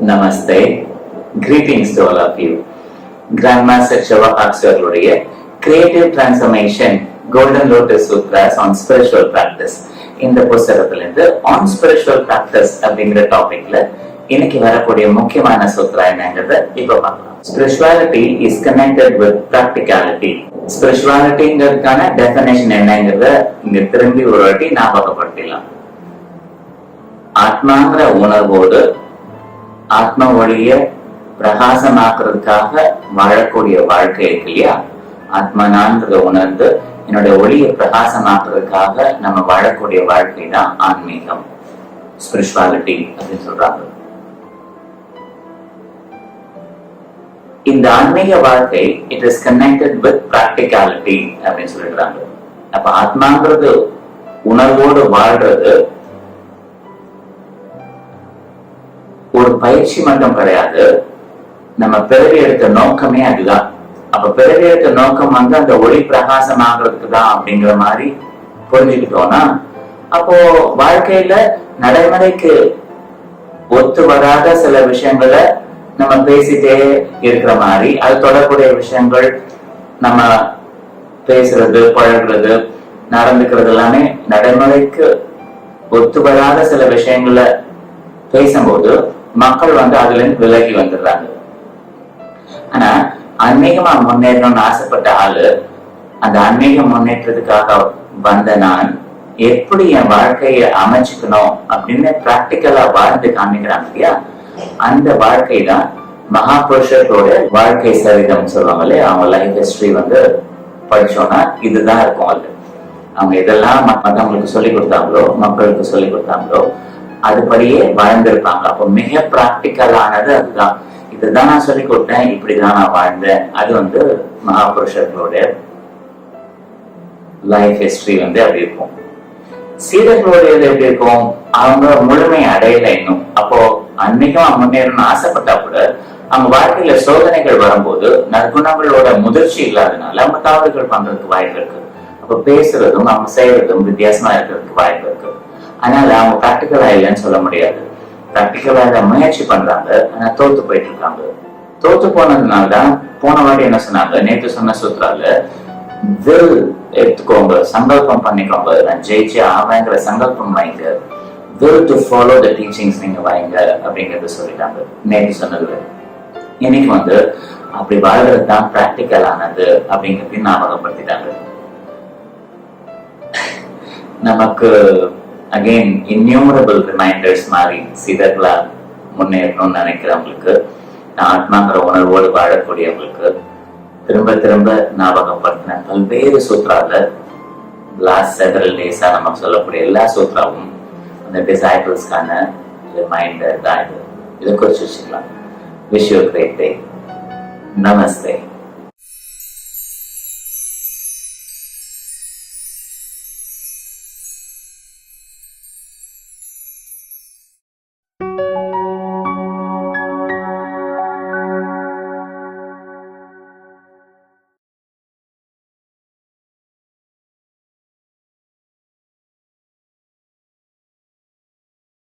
Namaste. Greetings to all of you. Grandmaster Shiva அவர்களுடைய Creative Transformation Golden Lotus Sutras on Spiritual Practice இந்த புத்தகத்திலிருந்து On Spiritual Practice அப்படிங்கிற டாபிக்ல இன்னைக்கு வரக்கூடிய முக்கியமான சூத்ரா என்னங்கிறத இப்ப பார்க்கலாம். Spirituality is connected with practicality. Spiritualityங்கிறதுக்கான டெஃபினேஷன் என்னங்கிறத இங்க திரும்பி ஒரு வாட்டி ஞாபகப்படுத்திடலாம். ஆத்மாங்கிற உணர்வோடு ஆத்ம ஒளிய பிரகாசமாக்குறதுக்காக வாழக்கூடிய வாழ்க்கை இருக்கு இல்லையா, ஆத்மனான்றத உணர்ந்து என்னுடைய ஒளியை பிரகாசமாக்குறதுக்காக நம்ம வாழக்கூடிய வாழ்க்கை தான் ஆன்மீகம், ஸ்பிரிச்சுவாலிட்டி அப்படின்னு சொல்றாங்க. இந்த ஆன்மீக வாழ்க்கை it is connected with practicality அப்படின்னு சொல்லிடுறாங்க. அப்ப ஆத்மாங்கிறது உணர்வோடு வாழ்றது ஒரு பயிற்சி மட்டும் கிடையாது, நம்ம பிறவி எடுத்த நோக்கமே அதுதான். அப்ப பிறவி எடுத்த நோக்கம் வந்து அந்த ஒளி பிரகாசம் ஆகிறதுக்கு தான் அப்படிங்கிற மாதிரி புரிஞ்சுக்கிட்டோம்னா, அப்போ வாழ்க்கையில நடைமுறைக்கு ஒத்து வராத சில விஷயங்களை நம்ம பேசிட்டே இருக்கிற மாதிரி, அது தொடர்புடைய விஷயங்கள் நம்ம பேசுறது, பழகுறது, நடந்துக்கிறது எல்லாமே நடைமுறைக்கு ஒத்து வராத சில விஷயங்களை பேசும்போது மக்கள் வந்து அதுல இருந்து விலகி வந்துடுறாங்க. ஆனா ஆன்மீகமா முன்னேறணும்னு ஆசைப்பட்ட ஆளு, அந்த ஆன்மீக முன்னேற்றத்துக்காக வந்த நான் எப்படி என் வாழ்க்கையை அமைச்சுக்கணும் அப்படின்னு பிராக்டிக்கலா வாழ்ந்து காமிக்கிறாங்க இல்லையா, அந்த வாழ்க்கை தான் மகாபுருஷர்களோட வாழ்க்கை சரிதம் சொல்லுவாங்க இல்லையா. அவங்க லைஃப் ஹிஸ்டரி வந்து படிச்சோம்னா இதுதான் இருக்கும். அது அவங்க இதெல்லாம் மற்றவங்களுக்கு சொல்லி கொடுத்தாங்களோ, மக்களுக்கு சொல்லி கொடுத்தாங்களோ, அதுபடியே வாழ்ந்திருப்பாங்க. அப்போ மிக பிராக்டிக்கலானது அதுதான். இதுதான் நான் சொல்லி கொடுத்தேன், இப்படிதான் நான் வாழ்ந்தேன். அது வந்து மகாபுருஷர்களோட லைஃப் ஹிஸ்டரி வந்து அப்படி இருக்கும். சீடர்களுடைய எப்படி இருக்கும், அவங்க முழுமை அடையல இன்னும். அப்போ அன்னைக்கும் முன்னேறணும்னு ஆசைப்பட்டா கூட அவங்க வாழ்க்கையில சோதனைகள் வரும்போது நற்குணங்களோட முதிர்ச்சி இல்லாதனால அவங்க தவறுகள் பண்றதுக்கு வாய்ப்பு இருக்கு. அப்ப பேசுறதும் அவங்க செய்யறதும் வித்தியாசமா இருக்கிறதுக்கு வாய்ப்பு இருக்கு. அதனால அவங்க பிராக்டிக்கலா இல்லைன்னு சொல்ல முடியாது. பிராக்டிக்கலா முயற்சி பண்றாங்க, ஆனா தோத்து போயிட்டு இருக்காங்க. தோத்து போனதுனாலதான் போன வாட்டி என்ன சொன்னாங்க, நேற்று சொன்ன சூத்ரால வில் எடுத்துக்கோங்க, சங்கல்பம் பண்ணிக்கோங்க, நான் ஜெயிச்சு ஆவேங்கிற சங்கல்பம் வைங்க, will do follow the teachings நீங்க வைங்க அப்படிங்கறத சொல்லிட்டாங்க நேற்று சொன்னதுல. இன்னைக்கு வந்து அப்படி வாழ்றது தான் பிராக்டிக்கலானது அப்படிங்கிறது ஞாபகப்படுத்திட்டாங்க. நமக்கு அகெயின் இன்யூமரபிள் ரிமைண்டர்ஸ் மாதிரி சீடர்களா முன்னேறணும்னு நினைக்கிறவங்களுக்கு, ஆத்மாங்கிற உணர்வோடு வாழக்கூடியவங்களுக்கு திரும்ப திரும்ப ஞாபகப்படுத்தின பல்வேறு சூத்ரால லாஸ்ட் செவரல் டேஸா நம்ம சொல்லக்கூடிய எல்லா சூத்ராவும் அந்த டிசைபிள்ஸ்க்கான ரிமைண்டர் தான். இதை குறிச்சு வச்சுக்கலாம். Wish you a great day. Namaste.